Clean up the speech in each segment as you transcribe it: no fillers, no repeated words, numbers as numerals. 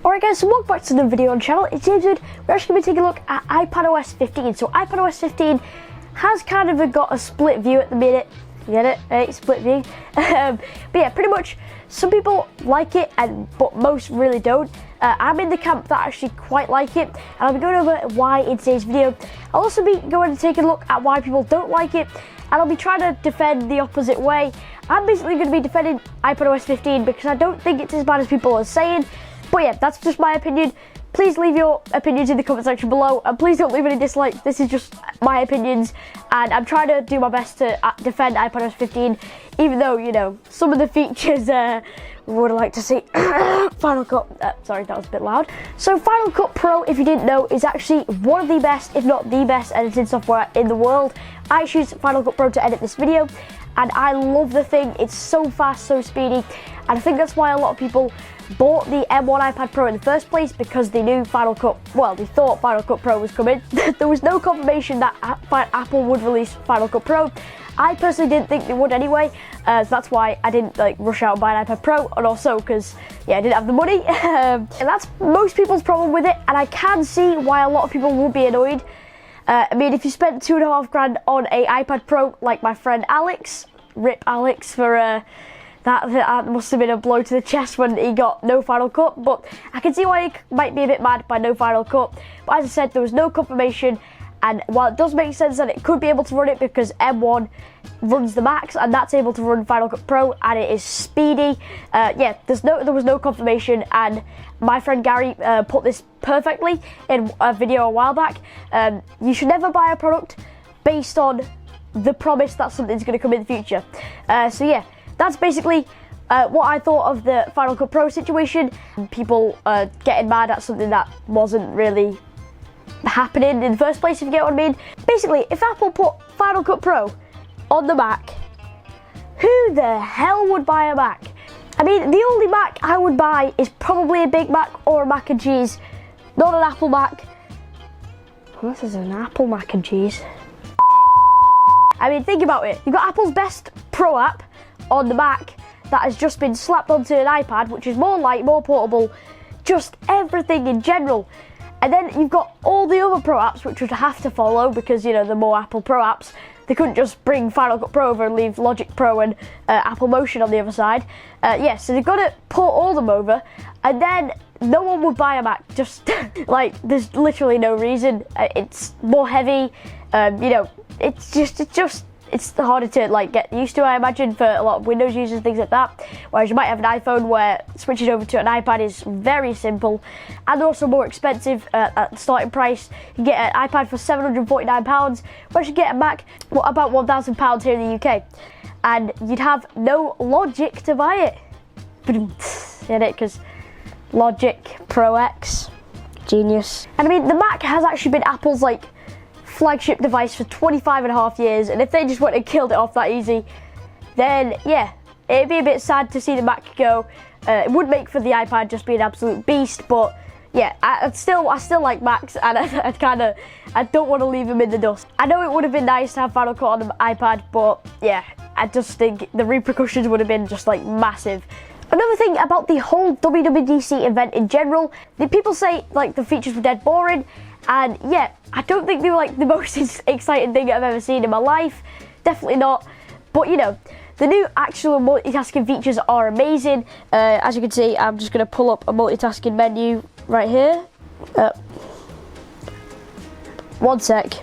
Alright guys, so welcome back to the video on the channel. It's James. We're actually going to be taking a look at iPadOS 15. So iPadOS 15 has kind of got a split view at the minute. You get it? Hey, split view. But yeah, pretty much some people like it, but most really don't. I'm in the camp that actually quite like it, and I'll be going over why in today's video. I'll also be going to take a look at why people don't like it, and I'll be trying to defend the opposite way. I'm basically going to be defending iPadOS 15 because I don't think it's as bad as people are saying. But yeah, that's just my opinion. Please leave your opinions in the comment section below, and please don't leave any dislikes. This is just my opinions, and I'm trying to do my best to defend iPadOS 15, even though, you know, some of the features would like to see. Final Cut, sorry, that was a bit loud. So Final Cut Pro, if you didn't know, is actually one of the best, if not the best, editing software in the world. I use Final Cut Pro to edit this video, and I love the thing. It's so fast, so speedy, and I think that's why a lot of people bought the M1 iPad Pro in the first place, because they knew Final Cut, well, they thought Final Cut Pro was coming. There was no confirmation that Apple would release Final Cut Pro. I personally didn't think they would anyway, so that's why I didn't rush out and buy an iPad Pro, and also because, yeah, I didn't have the money. And that's most people's problem with it, and I can see why a lot of people will be annoyed. I mean, if you spent $2.5 grand on an iPad Pro, like my friend Alex, rip Alex for that must have been a blow to the chest when he got no Final Cut, but I can see why he might be a bit mad by no Final Cut. But as I said, there was no confirmation, and while it does make sense that it could be able to run it because M1 runs the Macs, and that's able to run Final Cut Pro, and it is speedy. Yeah, there was no confirmation, and my friend Gary put this perfectly in a video a while back. You should never buy a product based on the promise that something's going to come in the future. So yeah, that's basically what I thought of the Final Cut Pro situation. People getting mad at something that wasn't really happening in the first place, if you get what I mean. Basically, if Apple put Final Cut Pro on the Mac, who the hell would buy a Mac? I mean, the only Mac I would buy is probably a Big Mac or a Mac and Cheese, not an Apple Mac. Unless it's an Apple Mac and Cheese. I mean, think about it. You've got Apple's best Pro app on the Mac that has just been slapped onto an iPad, which is more light, more portable, just everything in general. And then you've got all the other Pro apps which would have to follow, because, you know, the more Apple Pro apps, they couldn't just bring Final Cut Pro over and leave Logic Pro and Apple Motion on the other side. Yeah, so they've got to port all them over, and then no one would buy a Mac. Just like, there's literally no reason. It's more heavy, you know, it's harder to get used to, I imagine, for a lot of Windows users, things like that. Whereas you might have an iPhone where switching over to an iPad is very simple, and they're also more expensive at the starting price. You get an iPad for £749, whereas you get a Mac about £1,000 here in the UK, and you'd have no logic to buy it. Get it? Because Logic Pro X, genius. And I mean, the Mac has actually been Apple's flagship device for 25.5 years, and if they just went and killed it off that easy, then yeah, it'd be a bit sad to see the Mac go. It would make for the iPad just be an absolute beast, but yeah, I still like Macs, and I don't want to leave them in the dust. I know it would have been nice to have Final Cut on the iPad, but yeah, I just think the repercussions would have been just massive. Another thing about the whole WWDC event in general, people say the features were dead boring, and yeah, I don't think they were the most exciting thing I've ever seen in my life. Definitely not. But you know, the new actual multitasking features are amazing. As you can see, I'm just going to pull up a multitasking menu right here. One sec.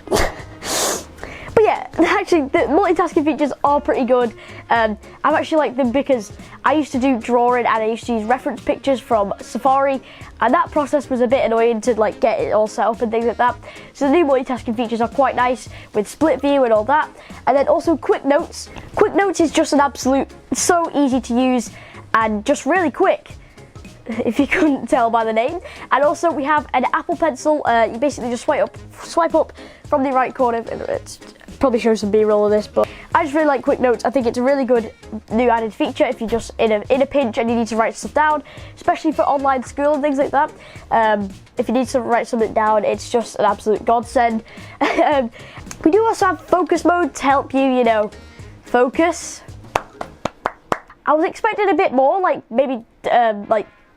But yeah, actually the multitasking features are pretty good. I actually like them because I used to do drawing, and I used to use reference pictures from Safari, and that process was a bit annoying to get it all set up and things like that. So the new multitasking features are quite nice with split view and all that. And then also quick notes. Quick notes is just an absolute, so easy to use and just really quick, if you couldn't tell by the name. And also we have an Apple Pencil. You basically just swipe up from the right corner. It's probably show some B-roll of this, but I just really like quick notes. I think it's a really good new added feature if you're just in a pinch and you need to write stuff down, especially for online school and things like that. If you need to write something down, it's just an absolute godsend. We do also have focus mode to help you, you know, focus. I was expecting a bit more, maybe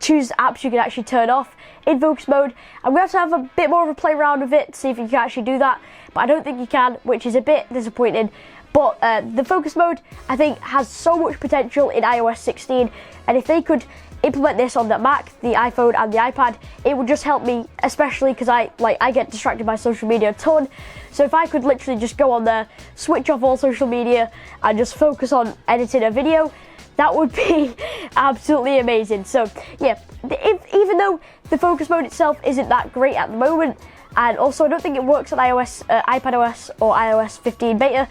choose apps you can actually turn off in focus mode. I'm going to have a bit more of a play around with it to see if you can actually do that, but I don't think you can, which is a bit disappointing. But the focus mode, I think, has so much potential in iOS 16, and if they could implement this on the Mac, the iPhone and the iPad, it would just help me, especially because I get distracted by social media a ton. So if I could literally just go on there, switch off all social media and just focus on editing a video, that would be absolutely amazing. So yeah, even though the focus mode itself isn't that great at the moment, and also I don't think it works on iPadOS or iOS 15 beta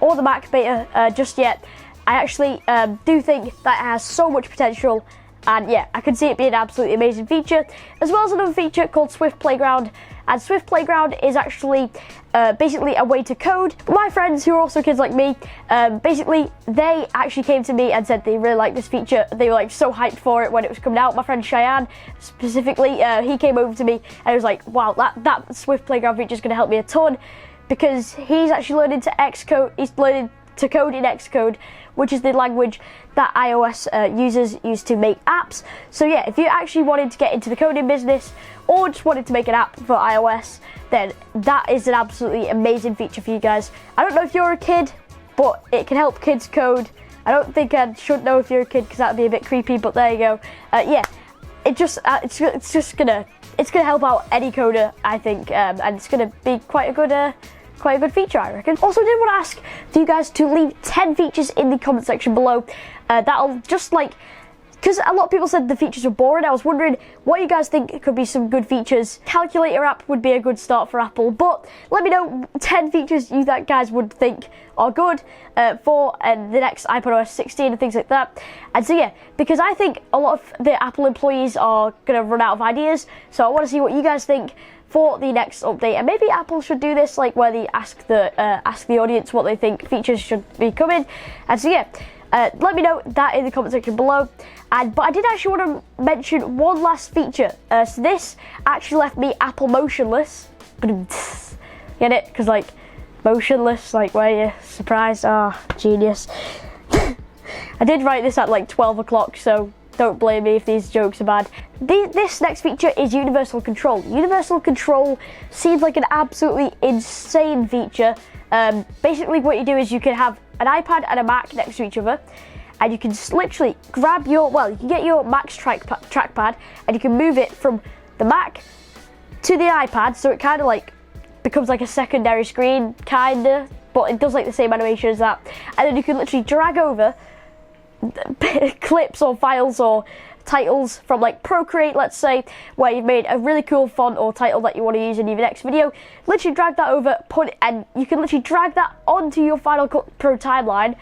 or the Mac beta just yet, I actually do think that it has so much potential. And yeah, I can see it being an absolutely amazing feature, as well as another feature called Swift Playground. And Swift Playground is actually basically a way to code. My friends, who are also kids like me, basically they actually came to me and said they really liked this feature. They were like so hyped for it when it was coming out. My friend Cheyenne specifically, he came over to me and he was like, wow, that Swift Playground feature is going to help me a ton, because he's actually learning to Xcode. He's learning to code in Xcode, which is the language that iOS users use to make apps. So yeah, if you actually wanted to get into the coding business or just wanted to make an app for iOS, then that is an absolutely amazing feature for you guys. I don't know if you're a kid, but it can help kids code. I don't think I should know if you're a kid, because that'd be a bit creepy, but there you go. Yeah, it's gonna help out any coder, I think, and it's gonna be quite a good feature, I reckon. Also, I did want to ask for you guys to leave 10 features in the comment section below. That'll just because a lot of people said the features were boring. I was wondering what you guys think could be some good features. Calculator app would be a good start for Apple, but let me know 10 features you guys would think are good for the next iPadOS 16 and things like that. And so yeah, because I think a lot of the Apple employees are going to run out of ideas, so I want to see what you guys think for the next update. And maybe Apple should do this, like where they ask the audience what they think features should be coming. And so yeah, let me know that in the comment section below. But I did actually want to mention one last feature. So this actually left me Apple motionless. Get it? Because like motionless, like where you're surprised. Ah, genius. I did write this at like 12 o'clock, so don't blame me if these jokes are bad. This next feature is universal control. Universal control seems like an absolutely insane feature. Basically what you do is you can have an iPad and a Mac next to each other, and you can just literally grab you can get your Mac's trackpad and you can move it from the Mac to the iPad, so it kind of like becomes like a secondary screen, kinda, but it does like the same animation as that. And then you can literally drag over clips or files or titles from like Procreate, let's say, where you've made a really cool font or title that you want to use in your next video. Literally drag that over, and you can literally drag that onto your Final Cut Pro timeline,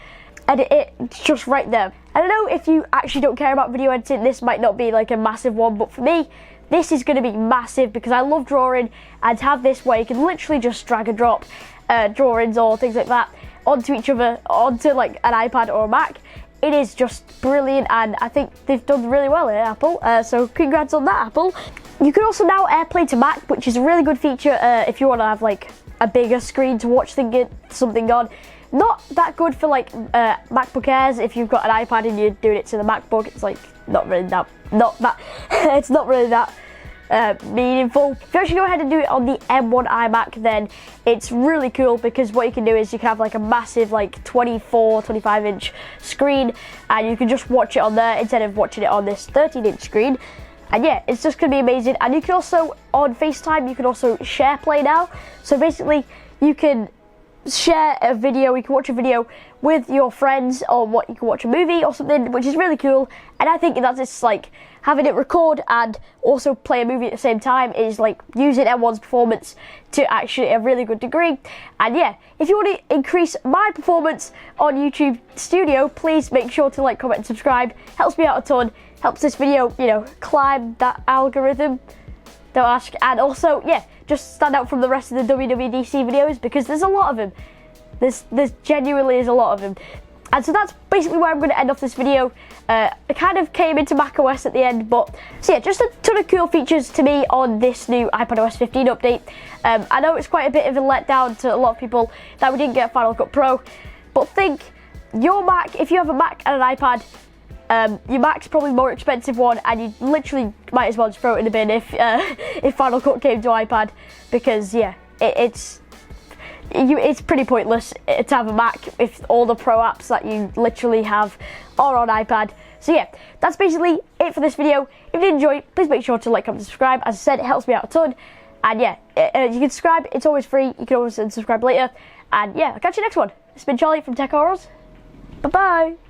and it's just right there. And I know if you actually don't care about video editing, this might not be like a massive one, but for me, this is going to be massive because I love drawing, and to have this where you can literally just drag and drop drawings or things like that onto each other, onto like an iPad or a Mac, it is just brilliant, and I think they've done really well here, Apple. So congrats on that, Apple. You can also now AirPlay to Mac, which is a really good feature if you want to have like a bigger screen to watch something on. Not that good for like MacBook Airs. If you've got an iPad and you're doing it to the MacBook, it's like it's not really that meaningful. If you actually go ahead and do it on the M1 iMac, then it's really cool, because what you can do is you can have like a massive like 25 inch screen, and you can just watch it on there instead of watching it on this 13-inch screen. And yeah, it's just gonna be amazing. And you can also, on FaceTime, you can also share play now. So basically you can share a video, you can watch a video with your friends, or you can watch a movie or something, which is really cool. And I think that's just like having it record and also play a movie at the same time is like using M1's performance to actually a really good degree. And yeah, if you want to increase my performance on YouTube Studio, please make sure to like, comment and subscribe. Helps me out a ton, helps this video, climb that algorithm. Don't ask. And also, yeah, just stand out from the rest of the WWDC videos, because there's a lot of them. There's genuinely is a lot of them. And so that's basically where I'm going to end off this video. It kind of came into macOS at the end, but so yeah, just a ton of cool features to me on this new iPadOS 15 update. I know it's quite a bit of a letdown to a lot of people that we didn't get Final Cut Pro, but think your Mac, if you have a Mac and an iPad, Your Mac's probably the more expensive one, and you literally might as well just throw it in the bin if Final Cut came to iPad, because yeah, it's pretty pointless to have a Mac if all the pro apps that you literally have are on iPad. So yeah, that's basically it for this video. If you did enjoy it, please make sure to like, comment, and subscribe. As I said, it helps me out a ton. And yeah, you can subscribe, it's always free. You can always unsubscribe later. And yeah, I'll catch you next one. It's been Charlie from Tech Horrors. Bye bye.